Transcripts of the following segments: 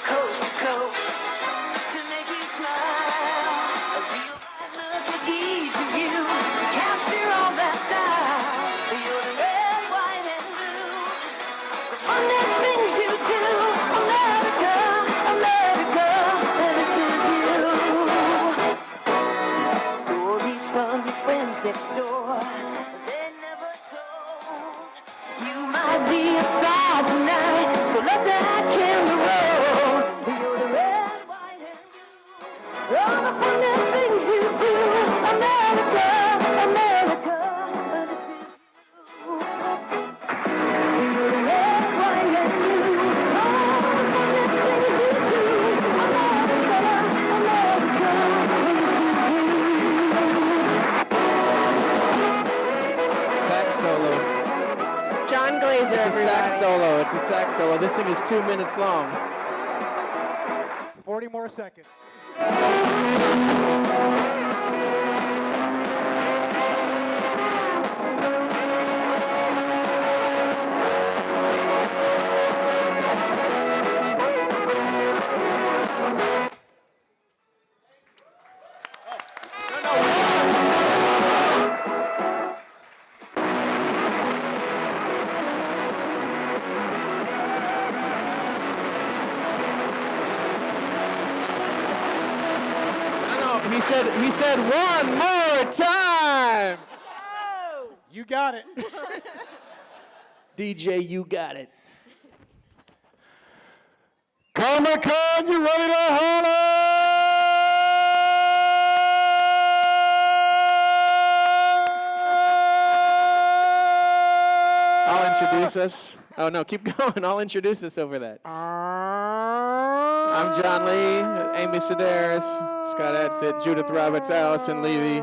coast to coast to make you smile. A real life look at each of you to capture all that style. You're the red, white, and blue. The funny things you do. America, America, this is you. Stories from your friends next door. They never told. You might be a star tonight, so let that camera roll. You're the red, white, and blue. All the funny things you do. America, America, this is you. You're the red, white, and blue. All the funny things you do. America, America, this is you. Sax solo. John Glazer, It's a sax everybody. solo. It's a sax solo. This thing is 2 minutes long. 40 more seconds. He said one more time. You got it. DJ, you got it. Comic-Con, you ready to holler? I'll introduce us. Oh no, keep going. I'll introduce us over that. I'm John Lee, Amy Sedaris, Scott Edsett, Judith Roberts, Allison Levy,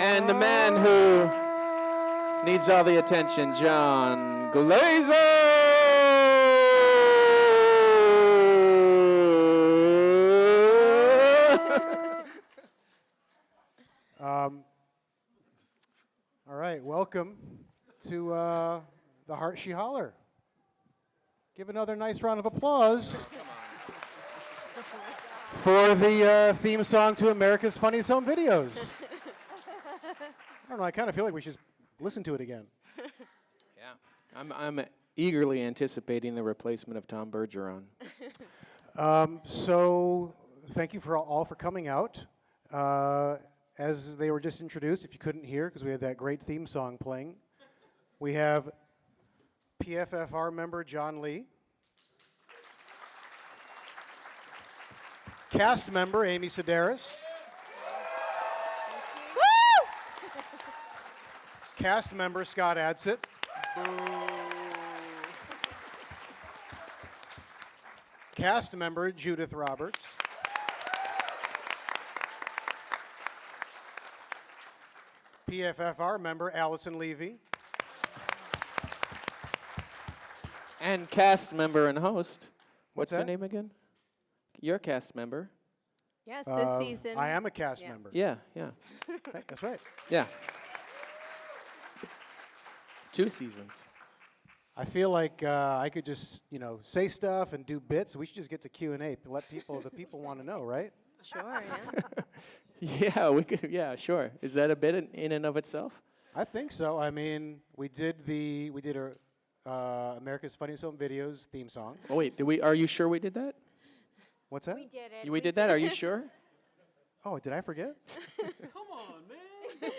and the man who needs all the attention, John Glazer. All right, welcome to the Heartshe Holler. Give another nice round of applause for the theme song to America's Funniest Home Videos. I don't know, I kind of feel like we should listen to it again. Yeah, I'm eagerly anticipating the replacement of Tom Bergeron. So thank you all for coming out. As they were just introduced, if you couldn't hear, because we had that great theme song playing, we have PFFR member John Lee, cast member Amy Sedaris, cast member Scott Edsett, cast member Judith Roberts, PFFR member Allison Levy, And cast member and host. What's that? your name again? You're a cast member. Yes, this season. I am a cast Yeah. member. Yeah, yeah, Hey, that's right. yeah. 2 seasons. I feel like I could just, say stuff and do bits. We should just get to Q&A. Let the people want to know, right? Sure, yeah. Yeah, we could. Yeah, sure. Is that a bit in and of itself? I think so. I mean, we did our America's Funniest Home Videos theme song. Oh wait, did we? Are you sure we did that? What's that? We did it. We did that. Are you sure? Oh, did I forget? Come on, man.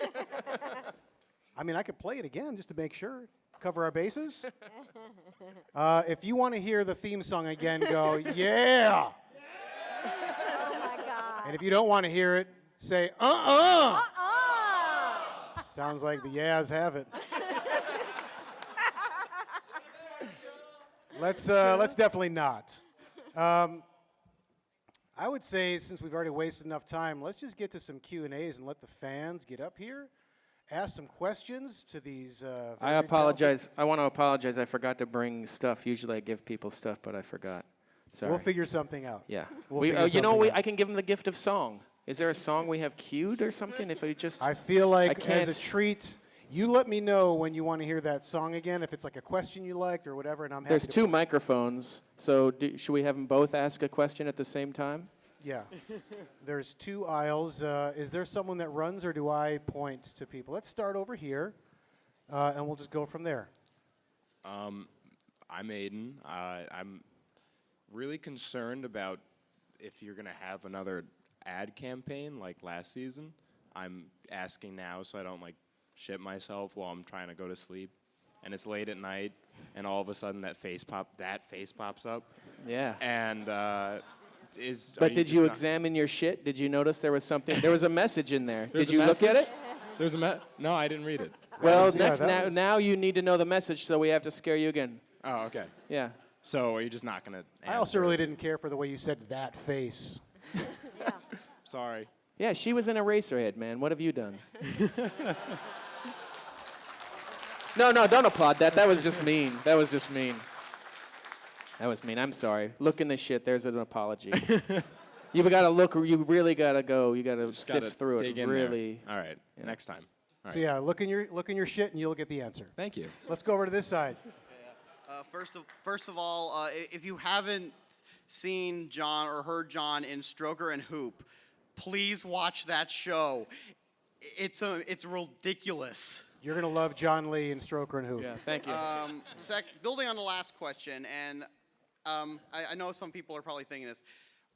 I mean, I could play it again just to make sure, cover our bases. If you want to hear the theme song again, go, yeah! Oh, my God. And if you don't want to hear it, say, uh-uh! Sounds like the yeahs have it. Let's definitely not. I would say, since we've already wasted enough time, let's just get to some Q&As and let the fans get up here, ask some questions to these. I apologize. I want to apologize. I forgot to bring stuff. Usually I give people stuff, but I forgot. Sorry. We'll figure something out. Yeah. We'll We, figure you know, something out. I can give them the gift of song. Is there a song we have queued or something? If we just. I feel like can't- as a treat, You let me know when you want to hear that song again, if it's like a question you liked or whatever, and I'm happy There's to two microphones, so should we have them both ask a question at the same time? Yeah. There's 2 aisles. Is there someone that runs, or do I point to people? Let's start over here, and we'll just go from there. I'm Aiden. I'm really concerned about if you're going to have another ad campaign like last season. I'm asking now so I don't like shit myself while I'm trying to go to sleep. And it's late at night, and all of a sudden that face pops up. Yeah. And But did you examine your shit? Did you notice there was something? There was a message in there. Did you look at it? There's no, I didn't read it. Well, Yeah, now you need to know the message, so we have to scare you again. Oh, okay. Yeah. So are you just not going to I also really didn't care for the way you said that face. Sorry. Yeah, she was in Eraserhead, man. What have you done? No, don't applaud that. That was just mean. That was mean. I'm sorry. Look in the shit. There's an apology. You gotta look. You really gotta go. You gotta sift through it. Really. All right. Next time. All right. So yeah, look in your shit, and you'll get the answer. Thank you. Let's go over to this side. First of all, if you haven't seen John or heard John in Stroker and Hoop, please watch that show. It's ridiculous. You're gonna love John Lee and Stroker and Hoop. Yeah. Thank you. Building on the last question, and I know some people are probably thinking this,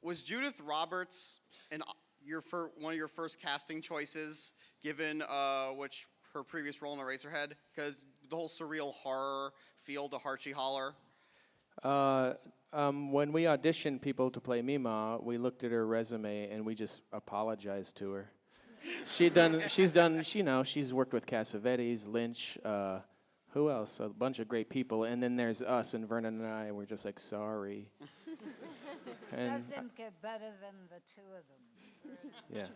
was Judith Roberts one of your first casting choices, given her previous role in Eraserhead? Because the whole surreal horror feel to Heartshe Holler. When we auditioned people to play Meemaw, we looked at her resume and we just apologized to her. She's worked with Cassavetes, Lynch, who else? A bunch of great people. And then there's us, and Vernon and I, we're just like, sorry. Doesn't get better than the 2 of them. Yeah.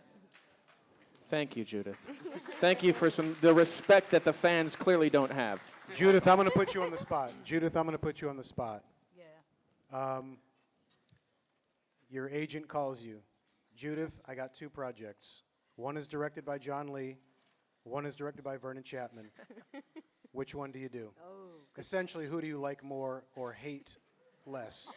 Thank you, Judith. Thank you for the respect that the fans clearly don't have. Judith, I'm gonna put you on the spot. Yeah. Your agent calls you. Judith, I got 2 projects. One is directed by John Lee. One is directed by Vernon Chapman. Which one do you do? Oh. Essentially, who do you like more or hate less?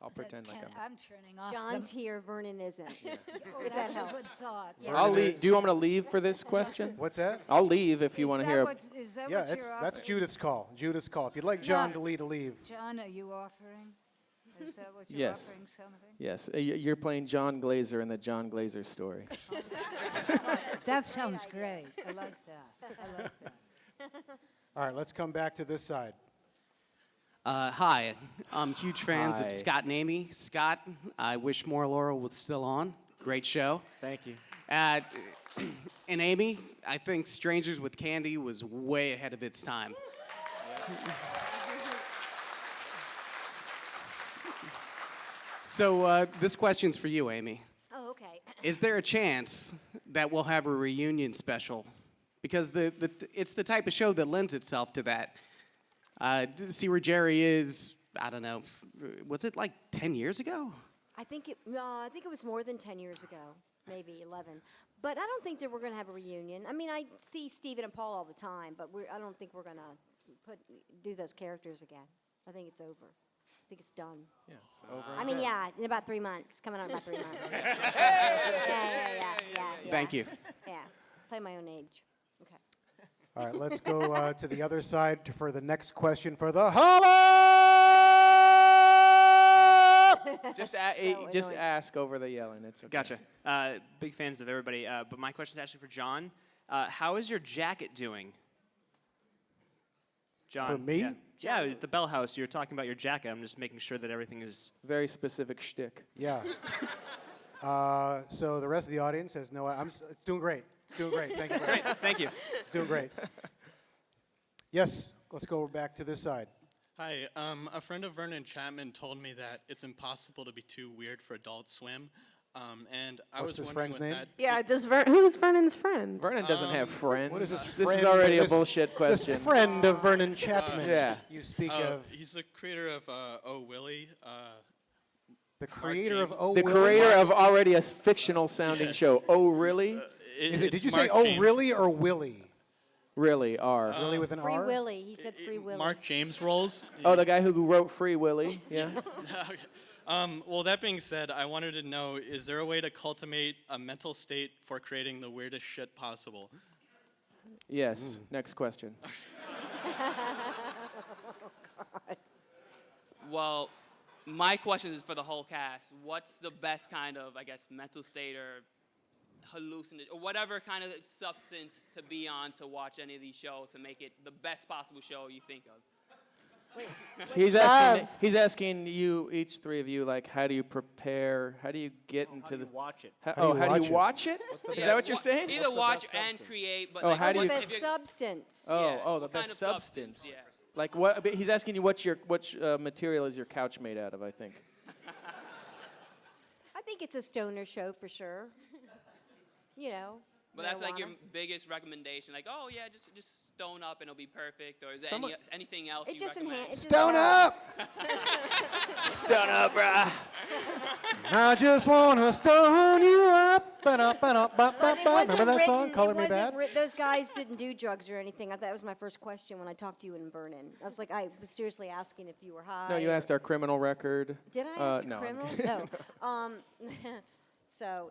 I'll pretend like I'm turning off. John's here, Vernon isn't. Oh, that's a good thought. Yeah. I'll leave. Do you want me to leave for this question? What's that? I'll leave if you want to hear. Is that Yeah, what you're that's offering? Judith's call. Judith's call. If you'd like John to leave. John, are you offering? Is that what you're Yes. offering something? Yes, you're playing John Glazer in the John Glazer story. That sounds great. I like that. All right, let's come back to this side. Hi, I'm huge fans Hi. of Scott and Amy. Scott, I wish More Laurel was still on. Great show. Thank you. And Amy, I think Strangers with Candy was way ahead of its time. So this question's for you, Amy. Oh, okay. Is there a chance that we'll have a reunion special? Because it's the type of show that lends itself to that. See where Jerry is, I don't know, was it like 10 years ago? I think it was more than 10 years ago, maybe 11. But I don't think that we're going to have a reunion. I mean, I see Stephen and Paul all the time, but I don't think we're going to do those characters again. I think it's over. I think it's done. Yeah, it's over. I mean, yeah, in about 3 months. Coming on in about 3 months. Yeah. Thank you. Yeah. Play my own age. Okay. All right, let's go to the other side for the next question for the Holler! Just annoying. ask over the yelling. It's okay. Gotcha. Big fans of everybody. But my question is actually for John. How is your jacket doing? John. For me? Yeah, at the Bell House, you were talking about your jacket. I'm just making sure that everything is... Very specific shtick. Yeah. So the rest of the audience has no... it's doing great. It's doing great. Thank you very much. Great, thank you. It's doing great. Yes, let's go back to this side. Hi, a friend of Vernon Chapman told me that it's impossible to be too weird for Adult Swim. And I What's was his wondering friend's what name? that... Who's Vernon's friend? Vernon doesn't have friends. What is this This friend? is already a this- bullshit question. This friend of Vernon Chapman. Yeah. You speak of He's the creator of Oh Willie. the creator of James. Oh The Willie? creator of already a fictional sounding show. Oh, really? Is it? it's Did you Mark say "oh James. really" or "Willie"? Really are. Really with an Free R? Willy. He said Free Willy. Mark James roles. Oh, the guy who wrote Free Willy. Yeah. Okay. Well, that being said, I wanted to know: is there a way to cultivate a mental state for creating the weirdest shit possible? Yes. Next question. Well, my question is for the whole cast. What's the best kind of, I guess, mental state or hallucinate or whatever kind of substance to be on to watch any of these shows to make it the best possible show you think of? He's asking you, each three of you, like, how do you prepare? How do you get into the? Watch it. How do you do you watch watch it? Is that what you're saying? Either watch and create, but Oh, like, how do The you- best substance. Oh, yeah, the what kind best of substance. Yeah. Like what? But he's asking you which material is your couch made out of? I think. I think it's a stoner show for sure. You know. But that's like your marijuana. biggest recommendation. Like, oh yeah, just stone up and it'll be perfect. Or is there Someone- anything else It you just recommend? enhances. Stone up! Stone up, brah. I just wanna stone you up. But it wasn't Remember that song, written- "Color it Me wasn't Bad"? those guys didn't do drugs or anything. That was my first question when I talked to you in Vernon. I was like, I was seriously asking if you were high. No, you or- asked our criminal record. Did I ask no, a I'm criminal? kidding. No. So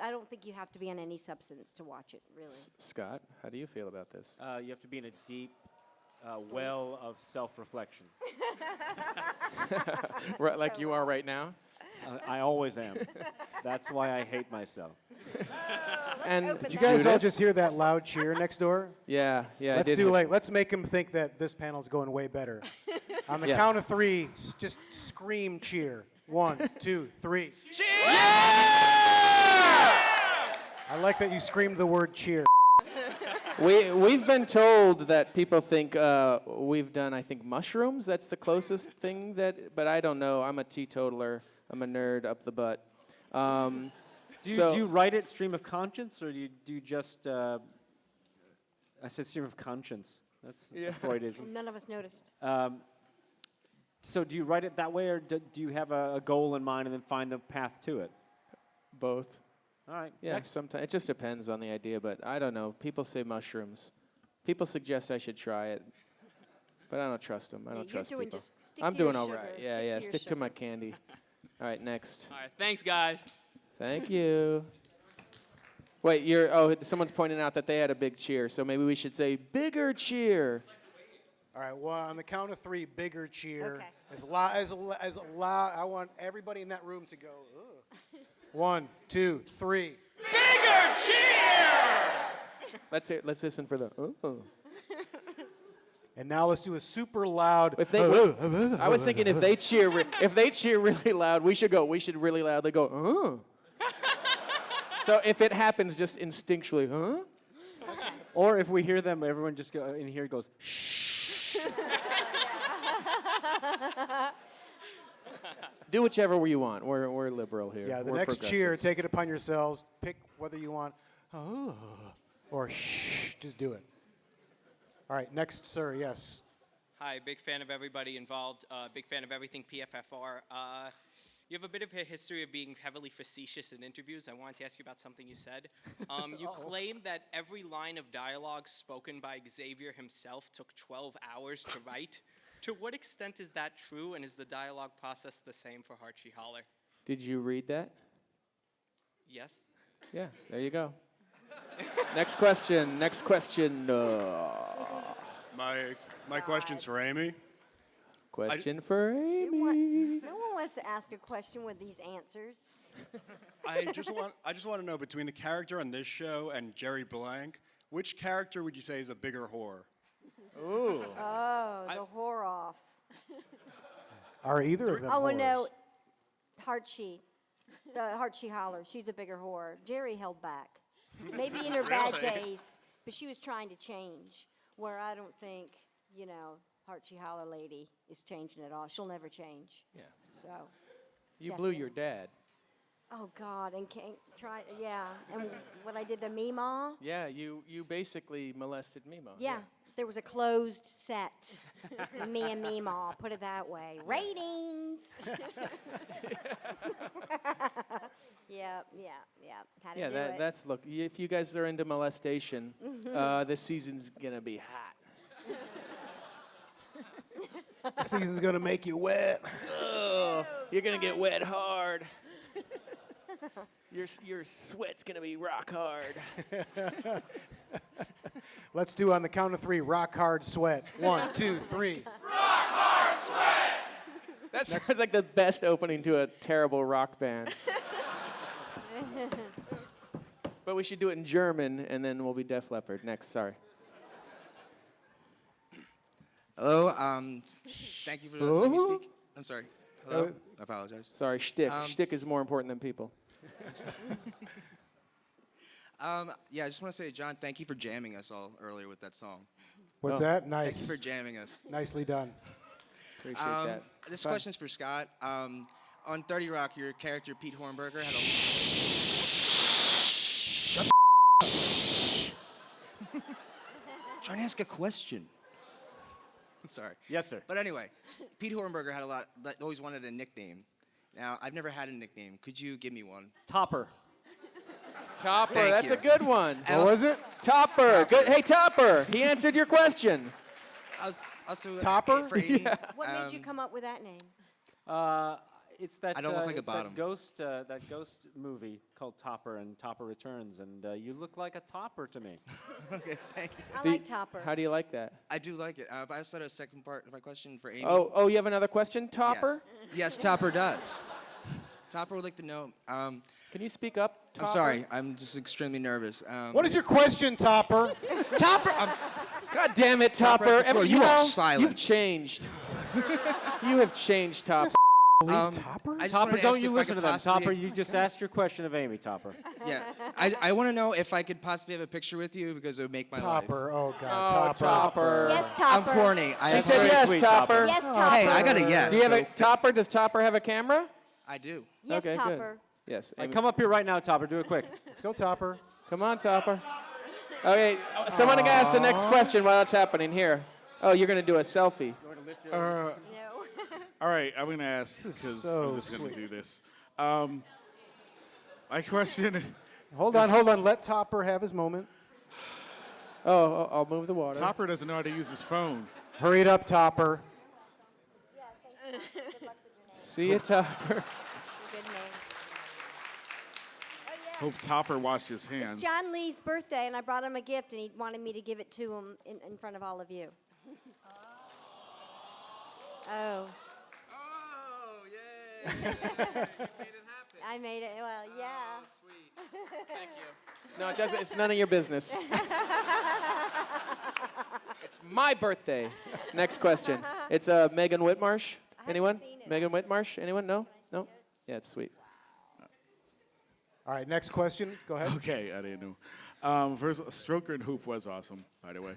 I don't think you have to be on any substance to watch it, really. Scott, how do you feel about this? You have to be in a deep well of self-reflection. Right, like you are right now. I always am. That's why I hate myself. And open Did you guys all Judith? just hear that loud cheer next door? Yeah, I Let's did. do like let's make him think that this panel's going way better. On the Yeah. count of three, just scream cheer. 1, 2, 3. Cheers! I like that you screamed the word cheer. We've been told that people think we've done, I think, mushrooms. That's the closest thing but I don't know. I'm a teetotaler. I'm a nerd up the butt. Do you write it stream of conscience, or do you just? I said stream of conscience. That's a Freudism. None of us noticed. So do you write it that way, or do you have a goal in mind and then find the path to it? Both. All right. Yeah, Next. sometimes it just depends on the idea, but I don't know. People say mushrooms. People suggest I should try it, but I don't trust them. I don't You're trust doing people. just stick I'm to your doing all sugar, right. stick Yeah, to yeah. your Stick to sugar. my candy. All right, next. All right, thanks guys. Thank you. Wait, someone's pointing out that they had a big cheer, so maybe we should say bigger cheer. All right, well, on the count of three, bigger cheer. Okay. As loud. I want everybody in that room to go. Ugh. 1, 2, 3. Let's listen for the. Oh. And now let's do a super loud. If they, I was thinking if they cheer really loud, we should really loudly go. Oh. So if it happens, just instinctually, huh? Or if we hear them, everyone just go in here goes shh. Do whichever you want. We're liberal here. Yeah, the We're next cheer, progressive. take it upon yourselves. Pick whether you want oh or shh. Just do it. All right, next, sir. Yes. Hi, big fan of everybody involved. Big fan of everything PFFR. You have a bit of a history of being heavily facetious in interviews. I wanted to ask you about something you said. You claimed that every line of dialogue spoken by Xavier himself took 12 hours to write. To what extent is that true, and is the dialogue process the same for Heartshe Holler? Did you read that? Yes? Yeah, there you go. Next question. My question's for Amy. Question for Amy. No one wants to ask a question with these answers. I just want to know, between the character on this show and Jerry Blank, which character would you say is a bigger whore? Ooh. Oh, the whore off. Are either of them Oh, well, whores? no. Heartshe. The Heartshe Holler. She's a bigger whore. Jerry held back. Maybe in her bad days, but she was trying to change. Where I don't think, Heartshe Holler lady is changing at all. She'll never change. Yeah. So. You blew your dad. Oh God, and can't try. Yeah, and what I did to Meemaw. Yeah, you basically molested Meemaw. Yeah, there was a closed set. Me and Meemaw, put it that way. Ratings. Yeah, yeah, yeah. How to Yeah, do it. that's look. If you guys are into molestation, this season's gonna be hot. The season's gonna make you wet. Oh, you're gonna get wet hard. Your sweat's gonna be rock hard. Let's do on the count of 3, rock hard sweat. 1, 2, 3. That sounds like the best opening to a terrible rock band. But we should do it in German, and then we'll be Def Leppard. Next, sorry. Hello. Thank you for letting me speak. I'm sorry. Hello. I apologize. Sorry, shtick. Shtick is more important than people. Yeah, I just want to say, John, thank you for jamming us all earlier with that song. What's that? Nice. Thank you for jamming us. Nicely done. Appreciate that. This Fun. question's for Scott. On 30 Rock, your character Pete Hornberger had a. Trying to ask a question. Sorry. Yes, sir. But anyway, Pete Hornberger had always wanted a nickname. Now, I've never had a nickname. Could you give me one? Topper. Topper, Thank that's you. a good one. What was it? Topper. Good. Hey, Topper. He answered your question. Also, Topper? For Amy, What made you come up with that name? It's that. I don't look like a it's bottom. That ghost movie called Topper and Topper Returns, and you look like a topper to me. Okay, thank you. I like Topper. How do you like that? I do like it. But I also had a second part of my question for Amy. Oh, you have another question, Topper? Yes, Topper does. Topper would like to know. Can you speak up, Topper? I'm sorry. I'm just extremely nervous. What is your question, Topper? Topper? God damn it, Topper. Topper, you are silent. You've changed. You have changed, Topper. Topper? I just Topper, wanted to don't ask you if I listen could to them. possibly- Topper, you just asked your question of Amy, Topper. Yeah. I want to know if I could possibly have a picture with you because it would make my life. Topper. Oh, God. Oh, Topper. Topper. Yes, I'm Topper. corny. She said yes, sweet, Topper. Yes, Topper. Hey, I got a yes. Do you have a Topper? Does Topper have a camera? I do. Yes, Okay, good. Topper. Yes. Hey, Amy. come up here right now, Topper. Do it quick. Let's go, Topper. Come on, Topper. Okay, someone can ask the next question while that's happening. Here. Oh, you're going to do a selfie. No. All right, I'm going to ask because so I'm just going sweet. to do this. My question. Hold on. Let Topper have his moment. Oh, I'll move the water. Topper doesn't know how to use his phone. Hurry it up, Topper. See you, Topper. Good name. Hope Topper washed his hands. It's John Lee's birthday, and I brought him a gift, and he wanted me to give it to him in front of all of you. Oh. Oh, yay. You made it happen. I made it. Well, yeah. Oh, sweet. Thank you. No, it doesn't. It's none of your business. It's my birthday. Next question. It's Megan Whitmarsh. Anyone? Megan Whitmarsh? Anyone? No? No? Yeah, it's sweet. All right, next question. Go ahead. Okay, I didn't know. First, Stroker and Hoop was awesome, by the way.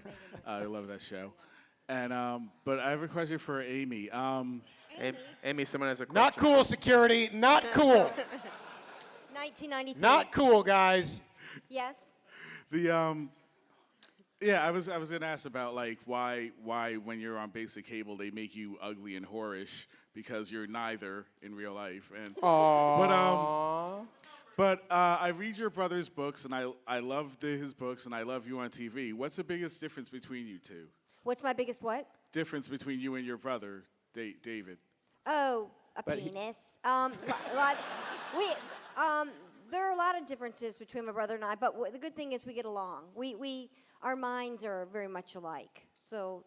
I love that show. And but I have a question for Amy. Amy, someone has a question. Not cool, security. Not cool. 1993. Not cool, guys. Yes. Yeah, I was gonna ask about like why when you're on basic cable they make you ugly and whorish because you're neither in real life. And Aww. but I read your brother's books and I love his books and I love you on TV. What's the biggest difference between you two? What's my biggest what? Difference between you and your brother, David. Oh, a But he- penis. There are a lot of differences between my brother and I, but the good thing is we get along. Our minds are very much alike. So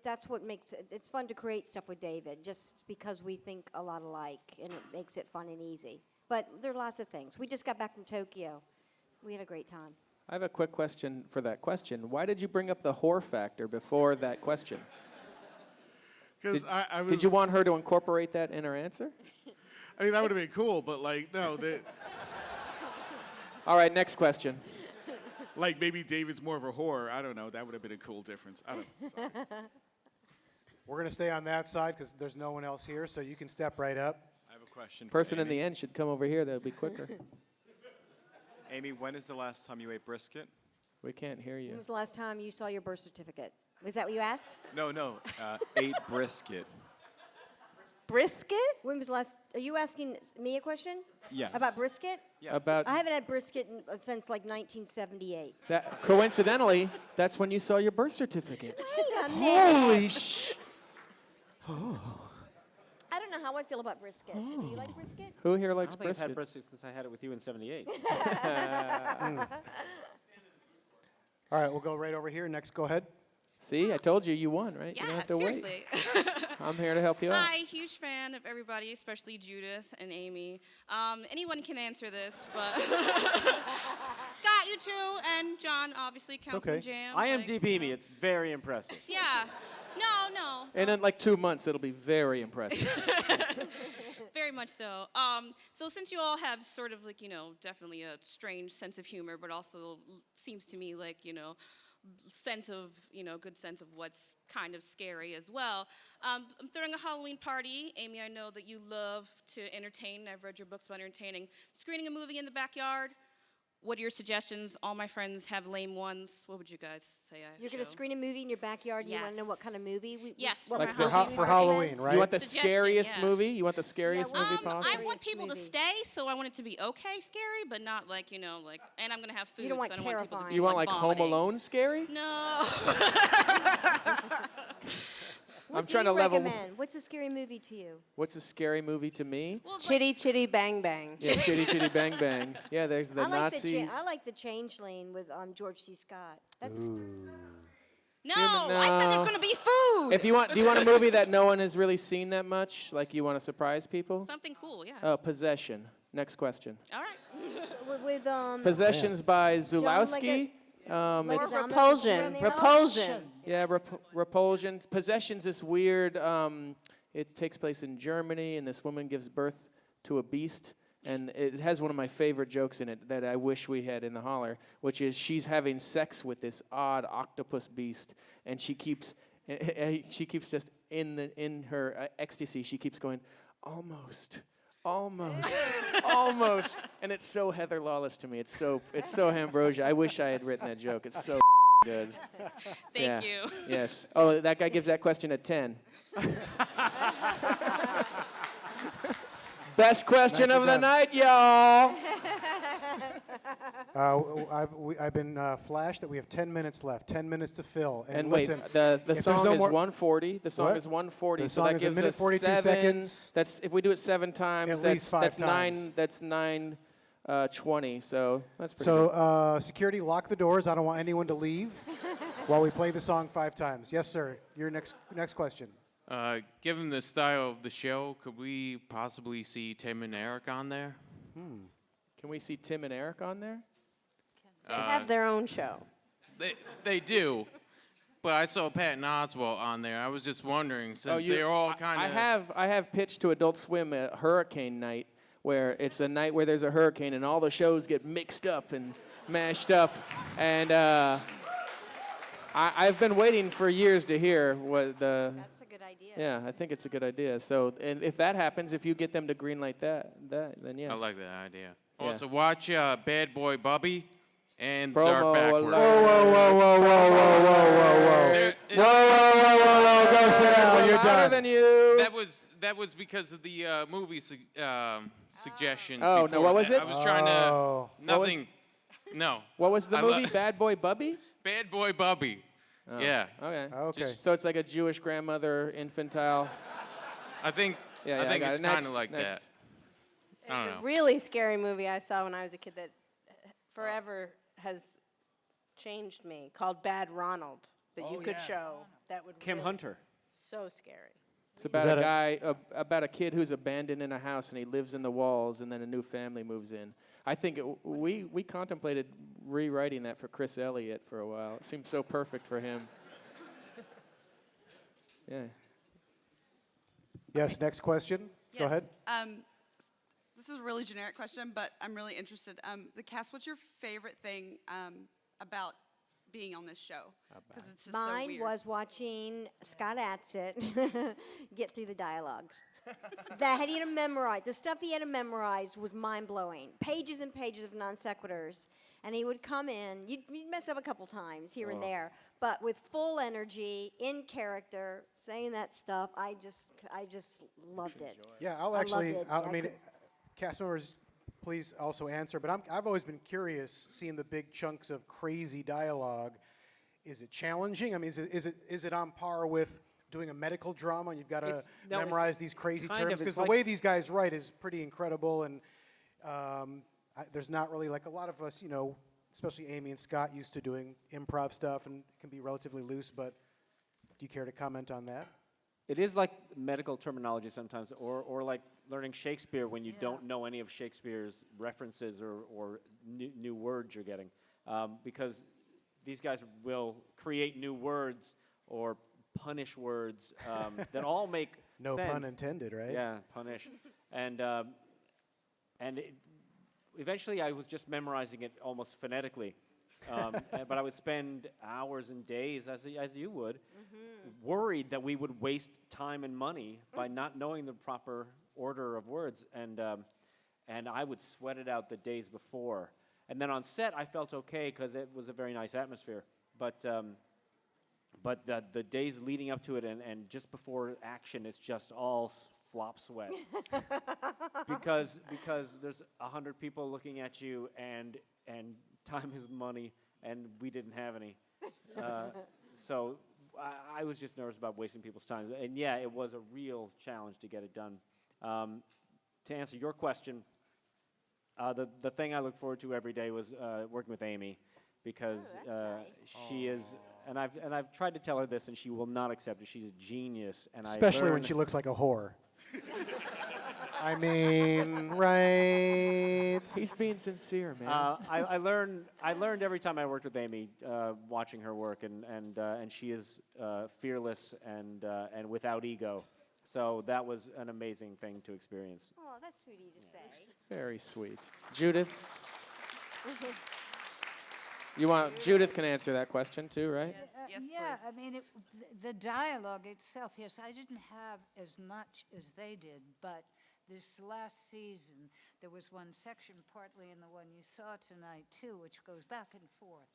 that's what makes it's fun to create stuff with David, just because we think a lot alike, and it makes it fun and easy. But there are lots of things. We just got back from Tokyo. We had a great time. I have a quick question for that question. Why did you bring up the whore factor before that question? Because I was. Did you want her to incorporate that in her answer? I mean, that would have been cool, but like no, All right, next question. like maybe David's more of a whore. I don't know. That would have been a cool difference. I don't know. Sorry. We're going to stay on that side because there's no one else here, so you can step right up. I have a question. for Person in Amy. the end should come over here. That would be quicker. Amy, when is the last time you ate brisket? We can't hear you. When was the last time you saw your birth certificate? Was that what you asked? No, ate brisket. Brisket? When was the last? Are you asking me a question? Yes. About brisket? Yes. About- I haven't had brisket since like 1978. That coincidentally, that's when you saw your birth certificate. Wait a Holy minute. sh! I don't know how I feel about brisket. Do you like brisket? Who here I likes don't think I've had brisket? brisket since I had it with you in '78. All right, we'll go right over here. Next, go ahead. See, I told you you won, right? Yeah, you don't have to seriously. wait. I'm here to help you out. Hi, huge fan of everybody, especially Judith and Amy. Anyone can answer this, but Scott, you too, and John, obviously, Councilman Jam. IMDb me. It's very impressive. Yeah. No. And in like 2 months, it'll be very impressive. Very much so. So since you all have sort of like, definitely a strange sense of humor, but also seems to me like, sense of, good sense of what's kind of scary as well. I'm throwing a Halloween party. Amy, I know that you love to entertain. I've read your books about entertaining. Screening a movie in the backyard. What are your suggestions? All my friends have lame ones. What would you guys say I You're going to show? screen a movie in your backyard. You want to Yes. know what kind of movie? Yes, what for Like my for Halloween, right? You want the Suggestion, scariest yeah. movie? You want the scariest movie possible? I want people to stay, so I want it to be okay scary, but not like, and I'm going to have food, don't want so I don't want people to be You want like Home vomiting. Alone scary? No. I'm What do trying to you level. recommend? What's a scary movie to you? What's a scary movie to me? Chitty Chitty Bang Bang. Yeah, Chitty Chitty Bang Bang. Yeah, there's the I like Nazis. I like the Changeling with George C. Scott. That's No, I said there's going to be food. If you want, do you want a movie that no one has really seen that much? Like you want to surprise people? Something cool, yeah. Oh, Possession. Next question. All right. with Possession's by John Zulawski. Leguizamo. It's Repulsion. Repulsion. yeah, Repulsion. Possession's this weird. It takes place in Germany, and this woman gives birth to a beast, and it has one of my favorite jokes in it that I wish we had in the Holler, which is she's having sex with this odd octopus beast, and she keeps just in her ecstasy. She keeps going, almost. Almost, and it's so Heather Lawless to me. It's so Hambrosia. I wish I had written that joke. It's so good. Thank you. Yes. Oh, that guy gives that question a 10. Best question Nicely of the done. night, y'all. I've been flashed that we have 10 minutes left. 10 minutes to fill. And listen, wait, the if song there's no is more- 140. The song What? is 140. The so song that is a gives minute us 42 7 seconds. That's if we do it 7 times. At that's, least 5 that's times. 9:20. So that's pretty. So good. security, lock the doors. I don't want anyone to leave while we play the song 5 times. Yes, sir. Your next question. Given the style of the show, could we possibly see Tim and Eric on there? Can we see Tim and Eric on there? They have their own show. They do, but I saw Pat and Oswald on there. I was just wondering, since you- they're all kind of. I have pitched to Adult Swim a hurricane night, where it's a night where there's a hurricane and all the shows get mixed up and mashed up, and I've been waiting for years to hear what the. That's a good idea. Yeah, I think it's a good idea. So, and if that happens, if you get them to greenlight that, then yes. I like that idea. Yeah. Also, watch Bad Boy Bubby and Promo Dark Backwards. alert. Whoa, go sit down. You're louder done. than you. That was because of the movie suggestion. Oh, no, before what was that. it? I was trying Oh. to nothing. No. What was the I lo- movie? Bad Boy Bubby? Bad Boy Bubby. Oh, Yeah. Okay. Okay. Just- So it's like a Jewish grandmother infantile. I think Yeah, I yeah, think got it's it. kind Next, of like next. that. I There's don't a know. really scary movie I saw when I was a kid that forever has changed me, called Bad Ronald, that you could show. That would Kim really- Hunter. So scary. It's about that a a- guy, about a kid who's abandoned in a house and he lives in the walls, and then a new family moves in. I think we contemplated rewriting that for Chris Elliott for a while. It seemed so perfect for him. Yeah. Yes, next question. Go Yes. ahead. This is a really generic question, but I'm really interested. The cast, what's your favorite thing about being on this show? Because it's just so Mine weird. was watching Scott Adsit get through the dialogue. That he had to memorize. The stuff he had to memorize was mind blowing. Pages and pages of non sequiturs. and he would come in. You'd mess up a couple times here and Oh. there, but with full energy, in character, saying that stuff. I just loved it. Yeah, I'll I actually. loved it. I mean, cast members, please also answer. But I've always been curious, seeing the big chunks of crazy dialogue. Is it challenging? I mean, is it on par with doing a medical drama? You've got to memorize these crazy terms because the way these guys write is pretty incredible, and there's not really like a lot of us, especially Amy and Scott, used to doing improv stuff, and it can be relatively loose. But do you care to comment on that? It is like medical terminology sometimes, or like learning Shakespeare when you don't know any of Shakespeare's references or new words you're getting, because these guys will create new words or punish words that all make No sense. pun intended, right? Yeah, punish, and eventually I was just memorizing it almost phonetically. But I would spend hours and days, as you would, worried that we would waste time and money by not knowing the proper order of words, and I would sweat it out the days before. And then on set, I felt okay because it was a very nice atmosphere. But the days leading up to it and just before action, it's just all flop sweat. because there's 100 people looking at you, and time is money, and we didn't have any. So I was just nervous about wasting people's time. And yeah, it was a real challenge to get it done. To answer your question, the thing I look forward to every day was working with Amy, because she is, and I've tried to tell her this, and she will not accept it. She's a genius, and Especially when she looks like a whore. I mean, right? He's being sincere, man. I learned every time I worked with Amy, watching her work, and she is fearless and without ego. So that was an amazing thing to experience. Oh, that's sweet of you to say. Very sweet. Judith? Judith can answer that question too, right? Yeah, I mean, the dialogue itself, yes, I didn't have as much as they did, but this last season, there was one section, partly in the one you saw tonight too, which goes back and forth,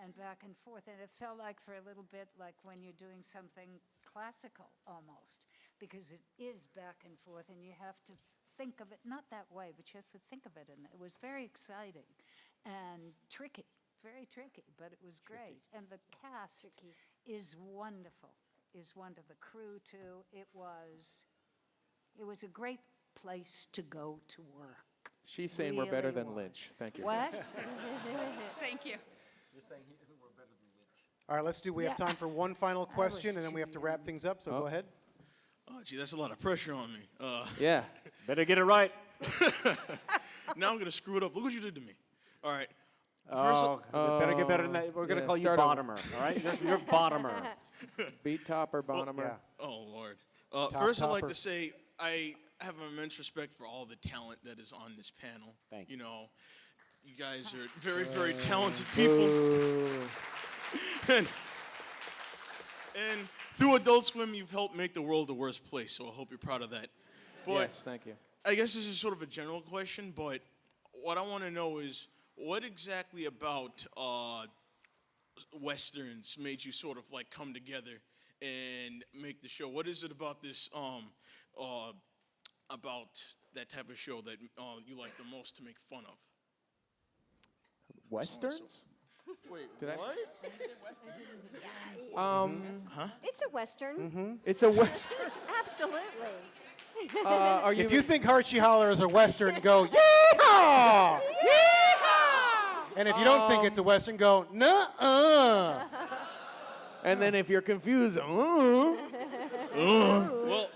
and it felt like for a little bit like when you're doing something classical almost, because it is back and forth, and you have to think of it, not that way, but you have to think of it, and it was very exciting and tricky. Very tricky, but it was great. And the cast is wonderful, The crew, too. It was a great place to go to work. She's saying we're better than Lynch. Thank you. What? Thank you. You're saying we're better than Lynch. All right, we have time for one final question, and then we have to wrap things up, so go ahead. Oh, gee, that's a lot of pressure on me. Yeah, better get it right. Now I'm going to screw it up. Look what you did to me. All right. Better get better than that. We're going to call you Bottomer, all right? You're Bottomer. Beat Topper, Bottomer. Oh, Lord. Top First, I'd like topper. to say I have immense respect for all the talent that is on this panel. Thank you. You know, you guys are very, very talented people. and through Adult Swim, you've helped make the world a worse place, so I hope you're proud of that. But Yes, thank you. I guess this is sort of a general question, but what I want to know is, what exactly about Westerns made you sort of like come together and make the show? What is it about this, about that type of show that you like the most to make fun of? Westerns? Wait, Did I- what? Huh? It's a Western. It's a Western. Absolutely. If you think Heartshe Holler is a Western, go, yeehaw! And if you don't think it's a Western, go, nuh-uh. And then if you're confused, Well,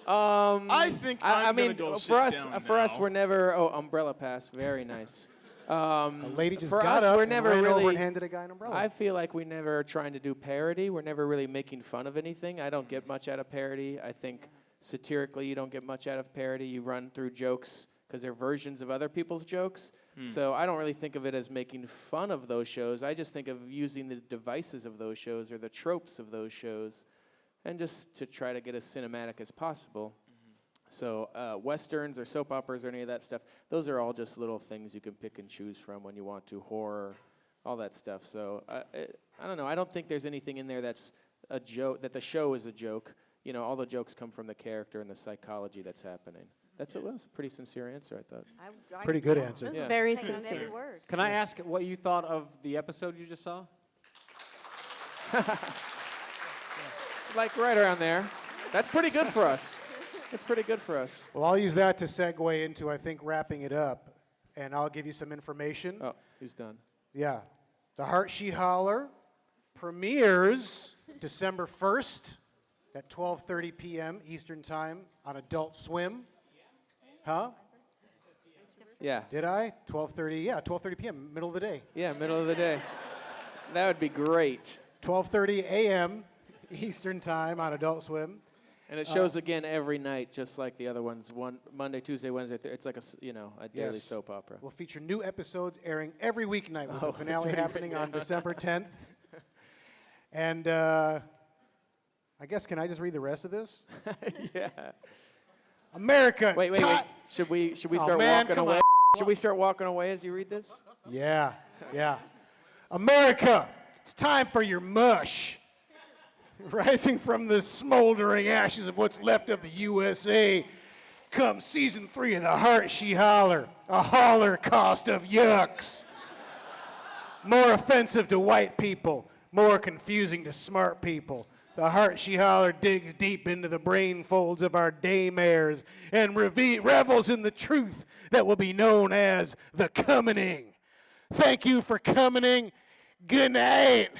I think I'm mean, gonna go for us, sit down for us, now. we're never. Oh, umbrella pass, very nice. A lady just for got us, up we're and never ran really. over and handed a guy an umbrella. I feel like we never are trying to do parody. We're never really making fun of anything. I don't get much out of parody. I think satirically, you don't get much out of parody. You run through jokes because they're versions of other people's jokes. So I don't really think of it as making fun of those shows. I just think of using the devices of those shows or the tropes of those shows, and just to try to get as cinematic as possible. So Westerns or soap operas or any of that stuff, those are all just little things you can pick and choose from when you want to. Horror, all that stuff. So I don't know. I don't think there's anything in there that's a joke, that the show is a joke. You know, all the jokes come from the character and the psychology that's happening. That's it. Was a pretty sincere answer, I thought. Pretty good answer. That's Yeah. very Take on every sincere. word. Can I ask what you thought of the episode you just saw? Like right around there. That's pretty good for us. That's pretty good for us. Well, I'll use that to segue into, I think, wrapping it up. And I'll give you some information. Oh, he's done. Yeah. The Heartshe Holler premieres December 1st at 12:30 p.m. Eastern Time on Adult Swim. Huh? Yeah. Did I? 12:30. Yeah, 12:30 p.m. Middle of the day. Yeah, middle of the day. That would be great. 12:30 a.m. Eastern Time on Adult Swim. And it shows again every night, just like the other ones. One Monday, Tuesday, Wednesday. It's like a daily soap opera. We'll feature new episodes airing every weeknight with Oh, the finale that's happening on right. December 10th. And I guess, can I just read the rest of this? Yeah. America. Wait. Should we Oh, start man, walking come away? on. Should we start walking away as you read this? Yeah. America, it's time for your mush. Rising from the smoldering ashes of what's left of the USA comes season 3 of the Heartshe Holler, a holocaust of yucks. More offensive to white people, more confusing to smart people. The Heartshe Holler digs deep into the brain folds of our daymares and revels in the truth that will be known as the coming. Thank you for coming. Good night.